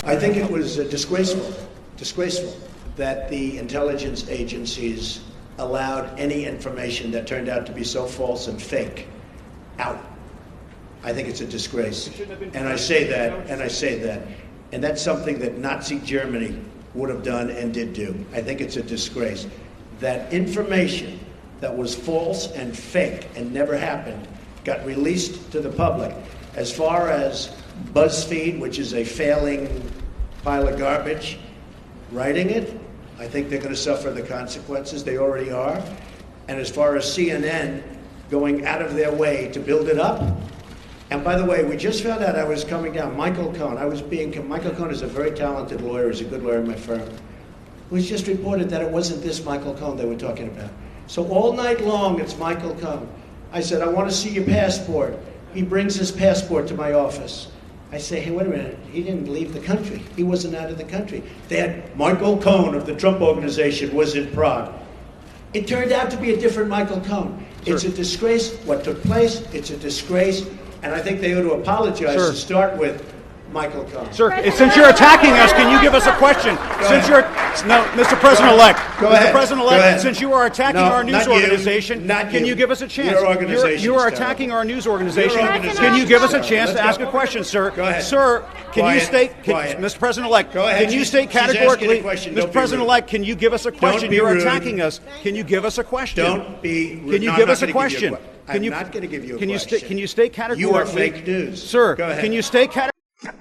I think it was disgraceful that the intelligence agencies allowed any information that turned out to be so false and fake out. I think it's a disgrace. And I say that, and that's something that Nazi Germany would have done and did do. I think it's a disgrace. That information that was false and fake and never happened got released to the public. As far as BuzzFeed, which is a failing pile of garbage, writing it, I think they're going to suffer the consequences. They already are. And as far as CNN going out of their way to build it up, and by the way, we just found out I was coming down. Michael Cohen is a very talented lawyer, he's a good lawyer in my firm. It was just reported that it wasn't this Michael Cohen they were talking about. So all night long, it's Michael Cohen. I said, I want to see your passport. He brings his passport to my office. I say, hey, wait a minute, he didn't leave the country. He wasn't out of the country. They had Michael Cohen of the Trump Organization was in Prague. It turned out to be a different Michael Cohen. Sure. It's a disgrace what took place. It's a disgrace. And I think they ought to apologize to start with Michael Cohen. Sir, since you're attacking us, can you give us a question? Mr. President-elect. Go ahead. Mr. President-elect, since you are attacking our news organization, can you give us a chance? Your organization. You are attacking our news organization. Can you give us a chance to ask a question, sir? Go ahead. Sir, can you state, Mr. President-elect, can you state categorically, Mr. President-elect, can you give us a question? You're attacking us. Can you give us a question? Don't be rude. Can you give us a question? I'm not going to give you a question. Can you state categorically? You are fake news. Sir, go ahead. Can you state categorically?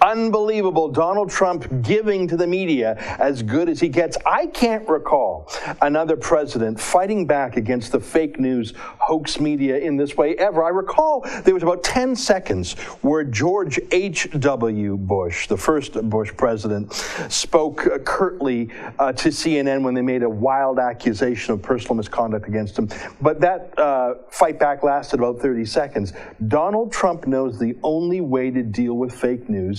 Unbelievable. Donald Trump giving to the media as good as he gets. I can't recall another president fighting back against the fake news hoax media in this way ever. I recall there was about 10 seconds where George H.W. Bush, the first Bush president, spoke curtly to CNN when they made a wild accusation of personal misconduct against him. But that fight back lasted about 30 seconds. Donald Trump knows the only way to deal with fake news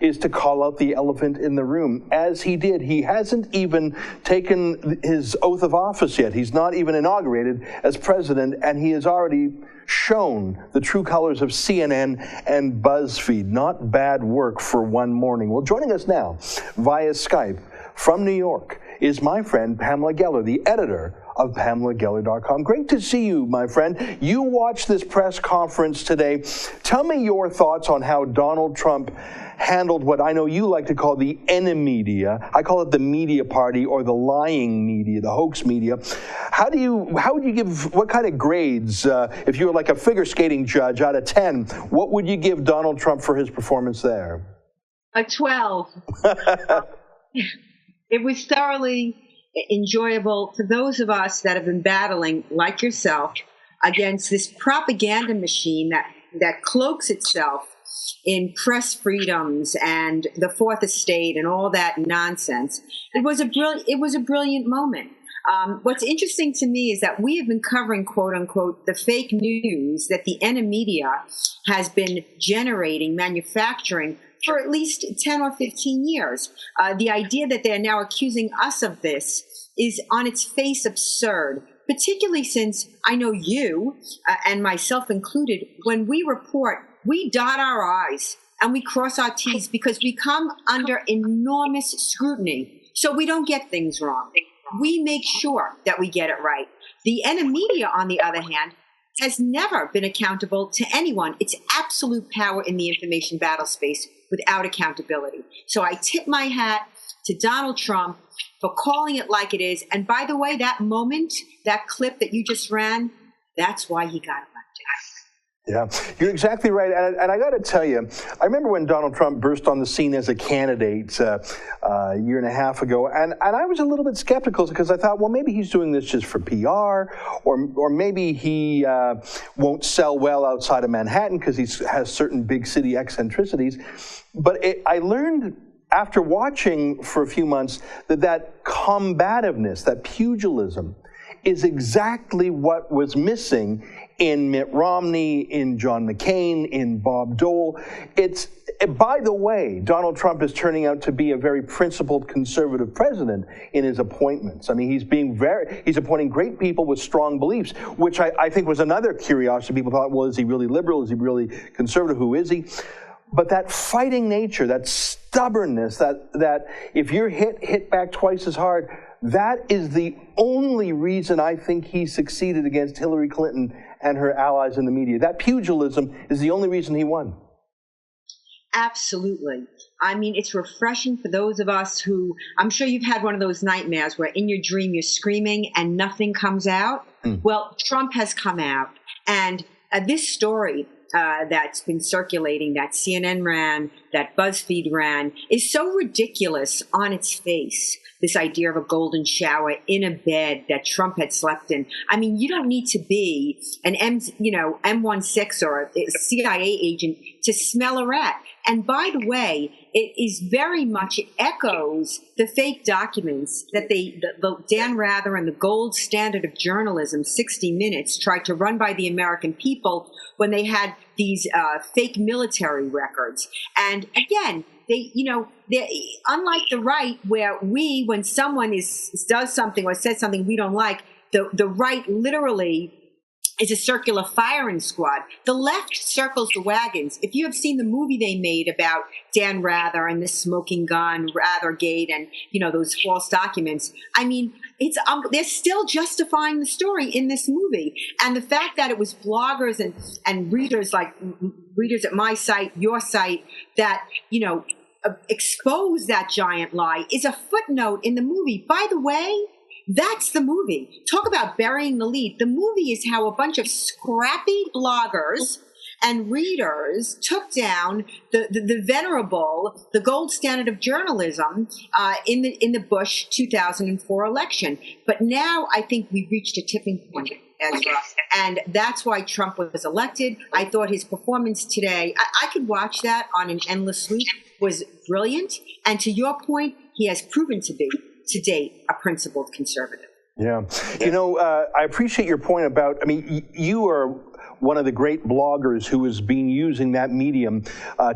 is to call out the elephant in the room, as he did. He hasn't even taken his oath of office yet. He's not even inaugurated as president, and he has already shown the true colors of CNN and BuzzFeed. Not bad work for one morning. Well, joining us now via Skype from New York is my friend Pamela Geller, the editor of PamelaGeller.com. Great to see you, my friend. You watched this press conference today. Tell me your thoughts on how Donald Trump handled what I know you like to call the enemy media. I call it the media party, or the lying media, the hoax media. How would you give, what kind of grades, if you were like a figure skating judge out of 10, what would you give Donald Trump for his performance there? A 12. It was thoroughly enjoyable for those of us that have been battling, like yourself, against this propaganda machine that cloaks itself in press freedoms and the Fourth Estate and all that nonsense. It was a brilliant moment. What's interesting to me is that we have been covering, quote unquote, the fake news that the enemy media has been generating, manufacturing for at least 10 or 15 years. The idea that they're now accusing us of this is on its face absurd, particularly since I know you, and myself included, when we report, we dot our I's and we cross our T's because we come under enormous scrutiny, so we don't get things wrong. We make sure that we get it right. The enemy media, on the other hand, has never been accountable to anyone. It's absolute power in the information battle space without accountability. So I tip my hat to Donald Trump for calling it like it is. And by the way, that moment, that clip that you just ran, that's why he got elected. Yeah, you're exactly right. And I got to tell you, I remember when Donald Trump burst on the scene as a candidate a year and a half ago, and I was a little bit skeptical because I thought, well, maybe he's doing this just for PR, or maybe he won't sell well outside of Manhattan because he has certain big city eccentricities. But I learned after watching for a few months that combativeness, that pugilism, is exactly what was missing in Mitt Romney, in John McCain, in Bob Dole. By the way, Donald Trump is turning out to be a very principled conservative president in his appointments. I mean, he's appointing great people with strong beliefs, which I think was another curiosity. People thought, well, is he really liberal? Is he really conservative? Who is he? But that fighting nature, that stubbornness, that if you're hit back twice as hard, that is the only reason I think he succeeded against Hillary Clinton and her allies in the media. That pugilism is the only reason he won. Absolutely. I mean, it's refreshing for those of us who, I'm sure you've had one of those nightmares where in your dream you're screaming and nothing comes out. Well, Trump has come out. And this story that's been circulating, that CNN ran, that BuzzFeed ran, is so ridiculous on its face. This idea of a golden shower in a bed that Trump had slept in. I mean, you don't need to be an M16 or a CIA agent to smell a rat. And by the way, it echoes the fake documents that the Dan Rather and the gold standard of journalism, 60 Minutes, tried to run by the American people when they had these fake military records. And again, they unlike the right, where when someone does something or says something we don't like, the right literally is a circular firing squad. The left circles the wagons. If you have seen the movie they made about Dan Rather and the smoking gun, Rathergate, and those false documents, I mean, they're still justifying the story in this movie. And the fact that it was bloggers and readers, like readers at my site, your site, that expose that giant lie is a footnote in the movie. By the way, that's the movie. Talk about burying the lead. The movie is how a bunch of scrappy bloggers and readers took down the venerable, the gold standard of journalism in the Bush 2004 election. But now I think we've reached a tipping point, Ezra, and that's why Trump was elected. I thought his performance today, I could watch that on an endless loop, was brilliant. And to your point, he has proven to be, to date, a principled conservative. Yeah. I appreciate your point about, you are one of the great bloggers who has been using that medium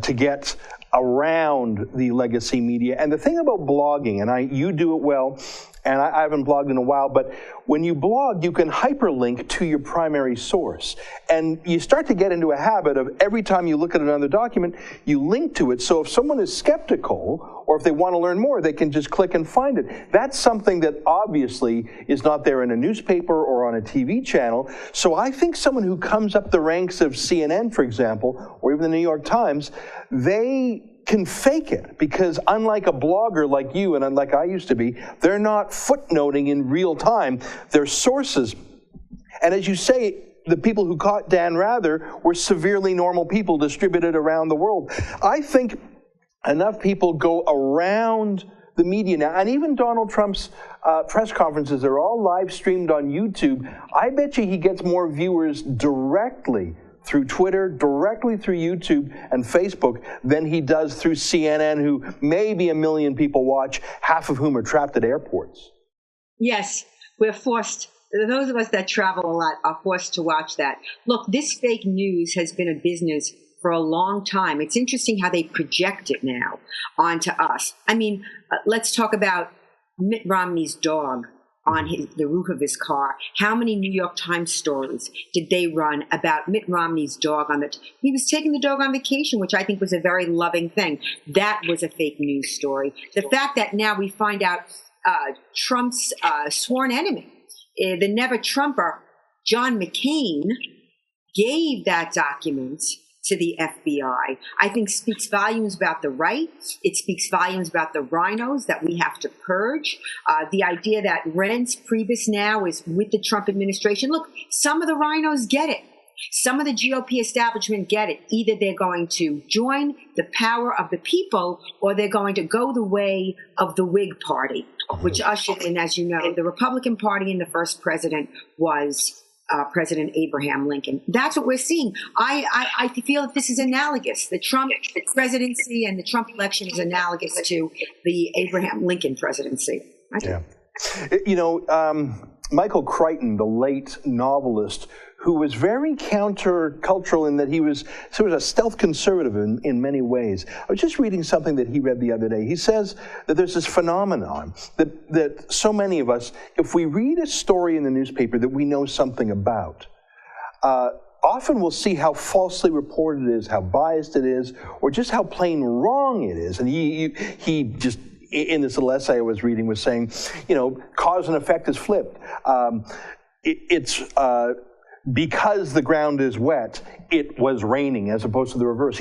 to get around the legacy media. And the thing about blogging, and you do it well, and I haven't blogged in a while, but when you blog, you can hyperlink to your primary source. And you start to get into a habit of every time you look at another document, you link to it. So if someone is skeptical, or if they want to learn more, they can just click and find it. That's something that obviously is not there in a newspaper or on a TV channel. So I think someone who comes up the ranks of CNN, for example, or even the New York Times, they can fake it, because unlike a blogger like you and unlike I used to be, they're not footnoting in real time. They're sources. And as you say, the people who caught Dan Rather were severely normal people distributed around the world. I think enough people go around the media now, and even Donald Trump's press conferences are all live streamed on YouTube. I bet you he gets more viewers directly through Twitter, directly through YouTube and Facebook, than he does through CNN, who maybe 1 million people watch, half of whom are trapped at airports. Yes, we're forced. Those of us that travel a lot are forced to watch that. Look, this fake news has been a business for a long time. It's interesting how they project it now onto us. I mean, let's talk about Mitt Romney's dog on the roof of his car. How many New York Times stories did they run about Mitt Romney's dog he was taking the dog on vacation, which I think was a very loving thing. That was a fake news story. The fact that now we find out Trump's sworn enemy, the never Trumper, John McCain, gave that document to the FBI, I think speaks volumes about the right. It speaks volumes about the rhinos that we have to purge. The idea that Reince Priebus now is with the Trump administration. Look, some of the rhinos get it. Some of the GOP establishment get it. Either they're going to join the power of the people, or they're going to go the way of the Whig Party, which ushered in, as you know, the Republican Party, and the first president was President Abraham Lincoln. That's what we're seeing. I feel that this is analogous. The Trump presidency and the Trump election is analogous to the Abraham Lincoln presidency. Yeah. Michael Crichton, the late novelist, who was very countercultural in that he was sort of a stealth conservative in many ways. I was just reading something that he read the other day. He says that there's this phenomenon that so many of us, if we read a story in the newspaper that we know something about, often we'll see how falsely reported it is, how biased it is, or just how plain wrong it is. And he just, in this little essay I was reading, was saying, cause and effect is flipped. Because the ground is wet, it was raining, as opposed to the reverse.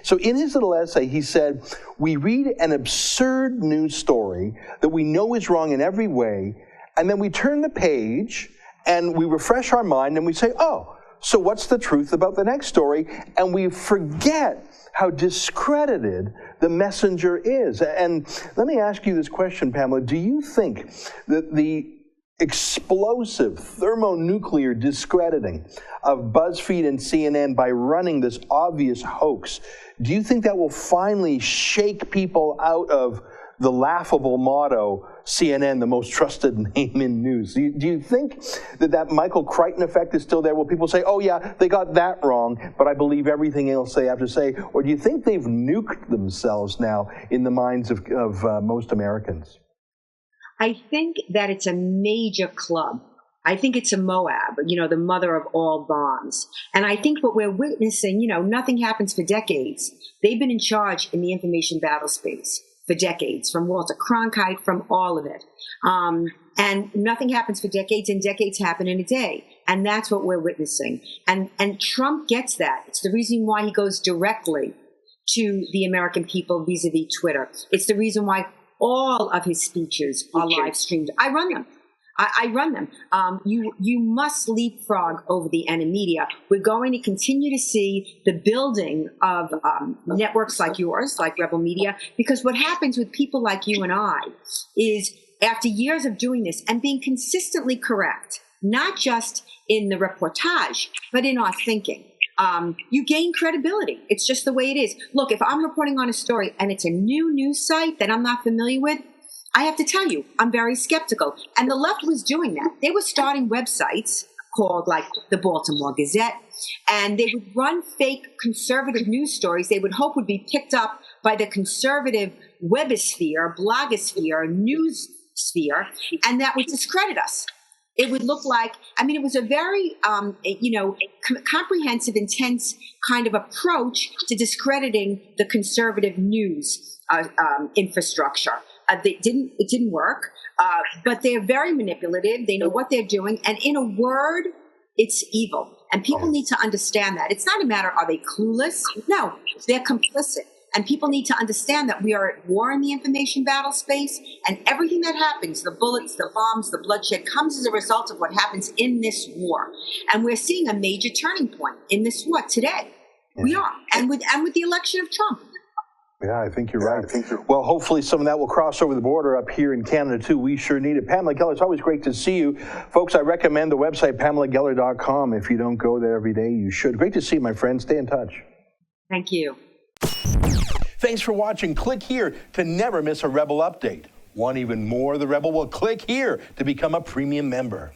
So in his little essay, he said, we read an absurd news story that we know is wrong in every way, and then we turn the page and we refresh our mind and we say, oh, so what's the truth about the next story? And we forget how discredited the messenger is. And let me ask you this question, Pamela. Do you think that the explosive thermonuclear discrediting of BuzzFeed and CNN by running this obvious hoax, do you think that will finally shake people out of the laughable motto, CNN, the most trusted name in news? Do you think that Michael Crichton effect is still there? Will people say, oh yeah, they got that wrong, but I believe everything else they have to say? Or do you think they've nuked themselves now in the minds of most Americans? I think that it's a major club. I think it's a Moab, the mother of all bombs. And I think what we're witnessing, nothing happens for decades. They've been in charge in the information battle space for decades, from Walter Cronkite, from all of it. And nothing happens for decades, and decades happen in a day. And that's what we're witnessing. And Trump gets that. It's the reason why he goes directly to the American people vis-a-vis Twitter. It's the reason why all of his speeches are live streamed. I run them. I run them. You must leapfrog over the enemy media. We're going to continue to see the building of networks like yours, like Rebel Media, because what happens with people like you and I is, after years of doing this and being consistently correct, not just in the reportage, but in our thinking, you gain credibility. It's just the way it is. Look, if I'm reporting on a story and it's a new news site that I'm not familiar with, I have to tell you, I'm very skeptical. And the left was doing that. They were starting websites called like the Baltimore Gazette, and they would run fake conservative news stories they would hope would be picked up by the conservative webosphere, blogosphere, news sphere, and that would discredit us. It would look like, it was a very, comprehensive, intense kind of approach to discrediting the conservative news infrastructure. It didn't work, but they're very manipulative. They know what they're doing. And in a word, it's evil. And people need to understand that. It's not a matter, are they clueless? No, they're complicit. And people need to understand that we are at war in the information battle space, and everything that happens, the bullets, the bombs, the bloodshed, comes as a result of what happens in this war. And we're seeing a major turning point in this war today. Yeah. We are. And with the election of Trump. Yeah, I think you're right. Well, hopefully some of that will cross over the border up here in Canada, too. We sure need it. Pamela Geller, it's always great to see you. Folks, I recommend the website, PamelaGeller.com. If you don't go there every day, you should. Great to see you, my friend. Stay in touch. Thank you. Thanks for watching. Click here to never miss a Rebel update. Want even more of the Rebel? Well, click here to become a premium member.